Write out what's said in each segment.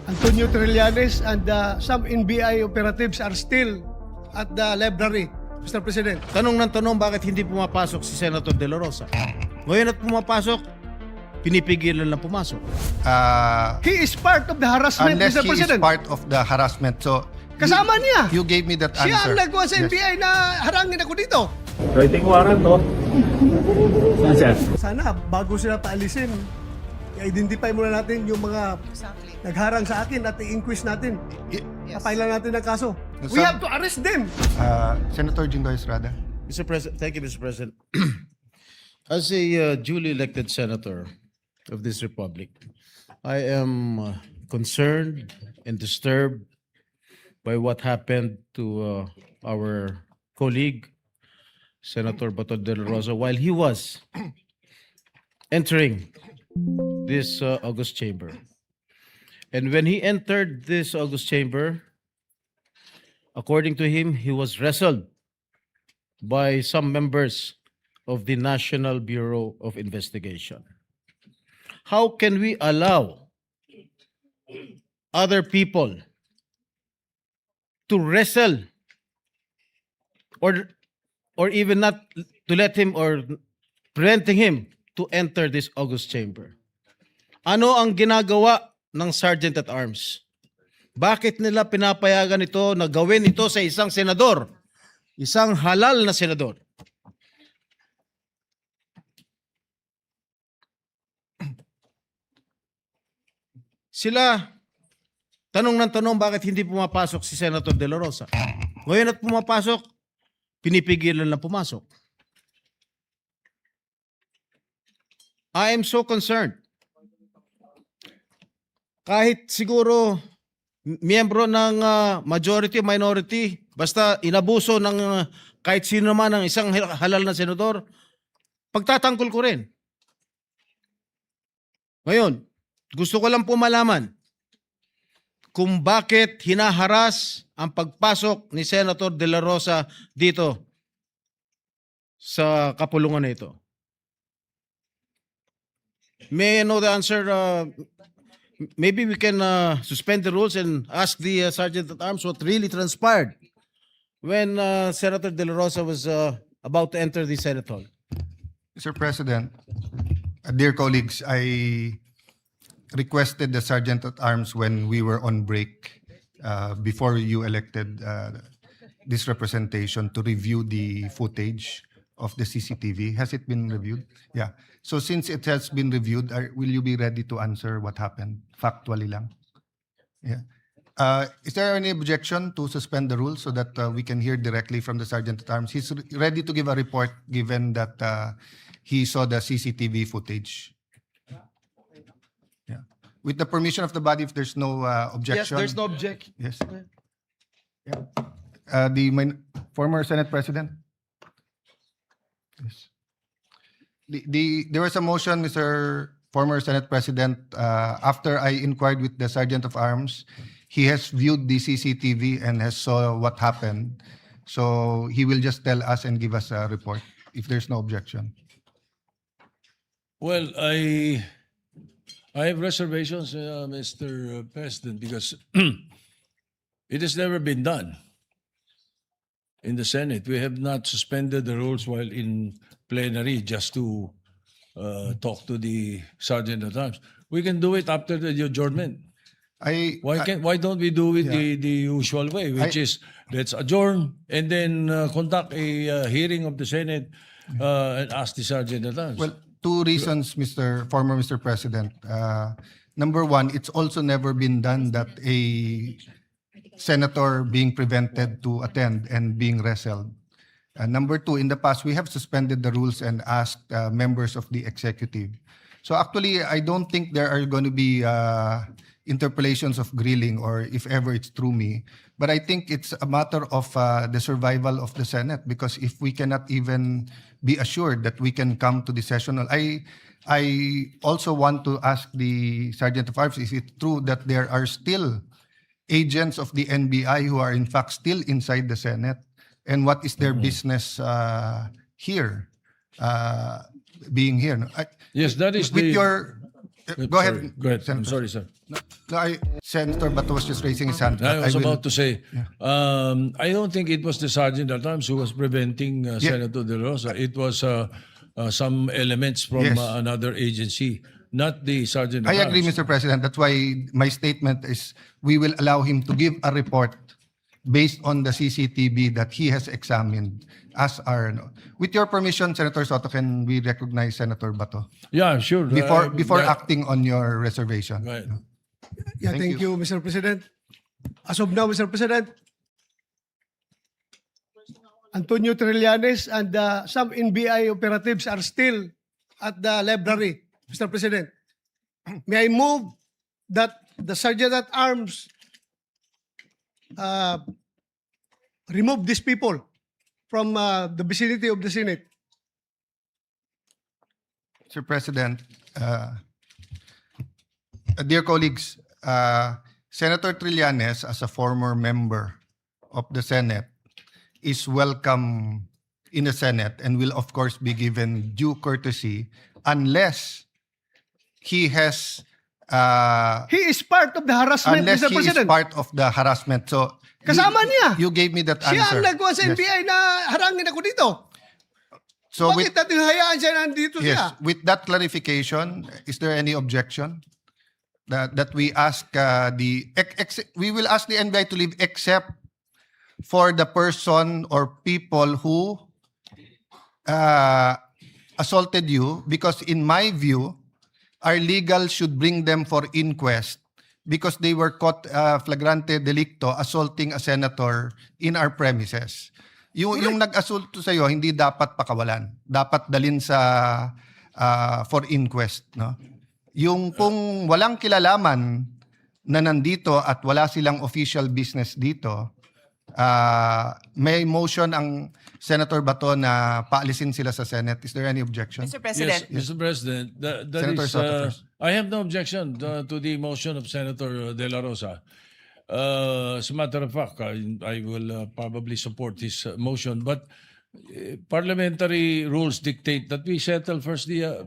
Antonio Trillanes and some NBI operatives are still at the library, Mr. President. Tanong ng tanong, bakit hindi pumapasok si Senator De La Rosa? Ngayon at pumapasok, pinipigilan lang pumasok. He is part of the harassment, Unless Mr. he is President. part of the harassment. So, Kasama niya. you gave me that Siya answer. ang nagawa sa Yes. NBI na harangin ako dito. Writing warrant, oh. Saan siya? Sana, bago sila paalisin, i-identify muna natin yung mga nagharang sa akin at i-inquest natin. Papailan natin ang kaso. We have to arrest them. Senator Jinggoy Estrada. Mr. President, thank you, Mr. President. As a duly elected senator of this republic, I am concerned and disturbed by what happened to our colleague, Senator Bato de la Rosa, while he was entering this August chamber. And when he entered this August chamber, according to him, he was wrestled by some members of the National Bureau of Investigation. How can we allow other people to wrestle or even not to let him or preventing him to enter this August chamber? Ano ang ginagawa ng Sergeant at Arms? Bakit nila pinapayagan ito na gawin ito sa isang senador? Isang halal na senador. Sila, tanong ng tanong, bakit hindi pumapasok si Senator De La Rosa? Ngayon at pumapasok, pinipigilan lang pumasok. I am so concerned. Kahit siguro miyembro ng majority, minority, basta inabuso ng kahit sino naman ng isang halal na senador, pagtatanggol ko rin. Ngayon, gusto ko lang po malaman kung bakit hinaharas ang pagpasok ni Senator De La Rosa dito sa kapulungan na ito. May I know the answer? Maybe we can suspend the rules and ask the Sergeant at Arms what really transpired when Senator De La Rosa was about to enter the Senate Hall. Mr. President, dear colleagues, I requested the Sergeant at Arms when we were on break before you elected this representation to review the footage of the CCTV. Has it been reviewed? Yeah. So since it has been reviewed, will you be ready to answer what happened? Factually lang. Yeah. Is there any objection to suspend the rules so that we can hear directly from the Sergeant at Arms? He's ready to give a report given that he saw the CCTV footage. Yeah. With the permission of the body, if there's no objection. Yes, there's no objection. Yes. Yeah. Former Senate President. Yes. There was a motion, Mr. Former Senate President, after I inquired with the Sergeant of Arms, he has viewed the CCTV and has saw what happened. So he will just tell us and give us a report if there's no objection. Well, I have reservations, Mr. President, because it has never been done in the Senate. We have not suspended the rules while in plenary just to talk to the Sergeant at Arms. We can do it after the adjournment. Why don't we do it the usual way, which is let's adjourn and then conduct a hearing of the Senate and ask the Sergeant at Arms. Well, two reasons, former Mr. President. Number one, it's also never been done that a senator being prevented to attend and being wrestled. Number two, in the past, we have suspended the rules and asked members of the executive. So actually, I don't think there are going to be interpolations of grilling or if ever it's through me. But I think it's a matter of the survival of the Senate because if we cannot even be assured that we can come to the sessional, I also want to ask the Sergeant of Arms, is it true that there are still agents of the NBI who are in fact still inside the Senate? And what is their business here, being here? Yes, that is with the... your Go ahead. Sorry. Go ahead. I'm Senator. sorry, sir. No, Senator Bato was just raising his hand. I but was will- about to say, I don't think it was the sergeant at arms who was preventing Senator De La Rosa. It was some elements from Yes. another agency, not the sergeant at I agree, arms. Mr. President. That's why my statement is we will allow him to give a report based on the CCTV that he has examined as our. With your permission, Senator Soto, can we recognize Senator Bato Yeah, sure. before that- acting on your reservation? Go ahead. Yeah, thank you, Mr. President. As of now, Mr. President, Antonio Trillanes and some NBI operatives are still at the library, Mr. President. May I move that the Sergeant at Arms remove these people from the vicinity of the Senate? Mr. President, dear colleagues, Senator Trillanes, as a former member of the Senate, is welcome in the Senate and will, of course, be given due courtesy unless he has He is part of the harassment, unless Mr. he is President. part of the harassment. So Kasama niya. You gave me that Siya answer. ang nagawa sa Yes. NBI na harangin ako dito. So Bakit natin hayaan siya nandito yes, siya? with that clarification, is there any objection that we ask we will ask the NBI to leave except for the person or people who assaulted you, because in my view, our legal should bring them for inquest because they were caught flagrante delicto assaulting a senator in our premises. Yung nag-assault sa iyo hindi dapat pakawalan. Dapat dalin sa for inquest, no? Yung kung walang kilalaman na nandito at wala silang official business dito, may motion ang Senator Bato na paalisin sila sa Senate. Is there any objection? Mr. President, Yes, Mr. President, that Senator is, Soto first. I have no objection to the motion of Senator De La Rosa. As a matter of fact, I will probably support his motion, but parliamentary rules dictate that we settle first the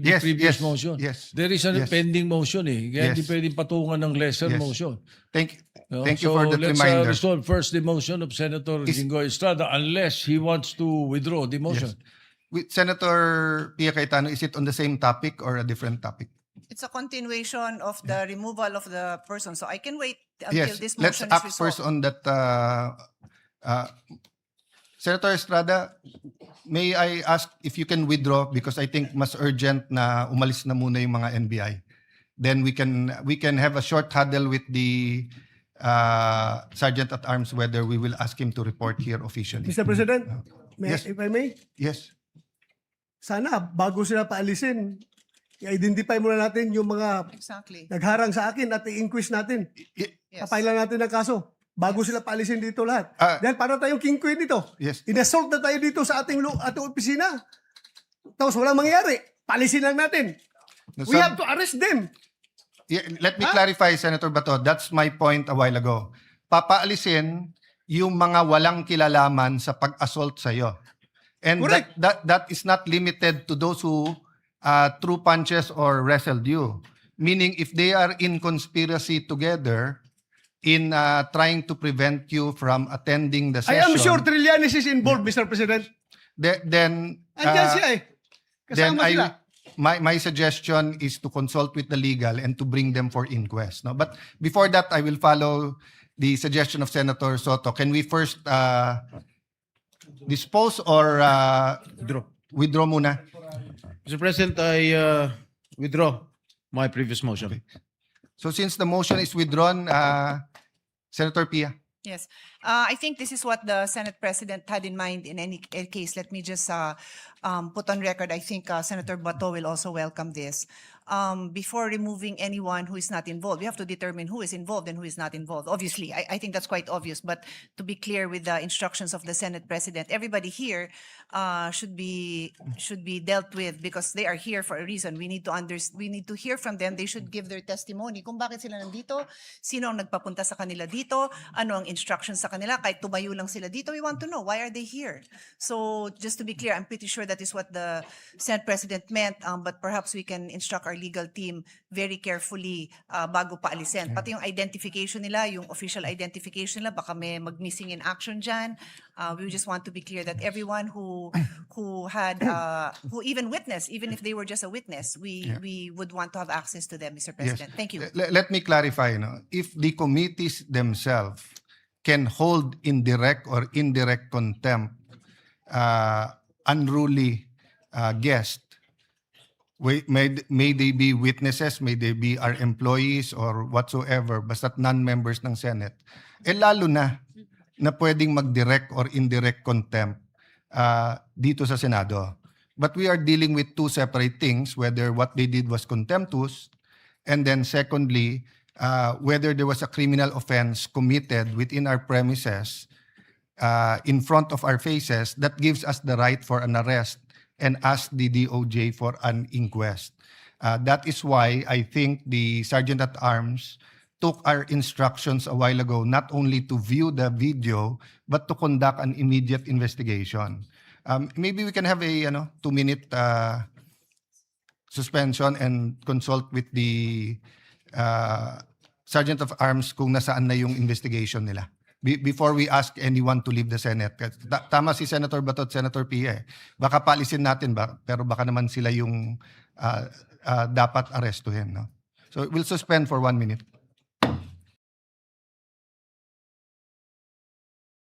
Yes, previous yes, motion. yes, There is a yes. pending motion Kaya hindi Yes. pwedeng patungan ng lesser Yes. motion. Thank No? you So for that let's reminder. resolve first the motion of Senator Jinggoy Estrada unless he wants to withdraw the motion. With Senator Pia Cayetano, is it on the same topic or a different topic? it's a continuation of the removal of the person. So I can wait until Yes, this let's motion is act resolved. first on that. Senator Estrada, may I ask if you can withdraw because I think mas urgent na umalis na muna yung mga NBI. Then we can have a short huddle with the Sergeant at Arms whether we will ask him to report here officially. Mr. President, Yes. if I may, Yes. sana bago sila paalisin, i-identify muna natin yung mga Exactly. nagharang sa akin at i-inquest natin. Y- Yes. Kapailan natin ng kaso bago sila paalisin dito lahat. Dahil para tayong king queen dito. Yes. Inassault na tayo dito sa ating opisina. Tapos walang mangyari. Paalisin lang natin. We have to arrest them. Yeah, let me clarify, Senator Bato. That's my point a while ago. Papaalisin yung mga walang kilalaman sa pag-assault sa iyo. And Correct. that is not limited to those who threw punches or wrestled you. Meaning, if they are in conspiracy together in trying to prevent you from attending the I am session, sure Trillanes is involved, Mr. President. then Andyan siya eh. then Kasama sila. my suggestion is to consult with the legal and to bring them for inquest. No, but before that, I will follow the suggestion of Senator Soto. Can we first dispose or withdraw muna? Mr. President, I withdraw my previous motion. So since the motion is withdrawn, Senator Pia. Yes. I think this is what the Senate President had in mind in any case. Let me just put on record, I think Senator Bato will also welcome this. Before removing anyone who is not involved, we have to determine who is involved and who is not involved. Obviously, I think that's quite obvious. But to be clear with the instructions of the Senate President, everybody here should be dealt with because they are here for a reason. We need to hear from them. They should give their testimony kung bakit sila nandito, sino ang nagpapunta sa kanila dito, ano ang instructions sa kanila kanila, kahit tumayo lang sila dito, we want to know, why are they here? So just to be clear, I'm pretty sure that is what the Senate President meant, but perhaps we can instruct our legal team very carefully bago pa alisin. Pati yung identification nila, yung official identification nila, baka may mag-missing in action dyan. We just want to be clear that everyone who had who even witnessed, even if they were just a witness, we would want to have access to them, Mr. President. Thank you. Let me clarify, no? If the committees themselves can hold in direct or indirect contempt unruly guests, may they be witnesses, may they be our employees or whatsoever, basta't non-members ng Senate, lalo na pwedeng mag-direct or indirect contempt dito sa Senado. But we are dealing with two separate things, whether what they did was contemptuous, and then secondly, whether there was a criminal offense committed within our premises in front of our faces that gives us the right for an arrest and ask the DOJ for an inquest. That is why I think the Sergeant at Arms took our instructions a while ago not only to view the video but to conduct an immediate investigation. Maybe we can have a 2-minute suspension and consult with the Sergeant of Arms kung nasaan na yung investigation nila before we ask anyone to leave the Senate. Tama si Senator Bato at Senator Pia. Baka palisin natin pero baka naman sila yung dapat arestuhin. No? So we'll suspend for 1 minute.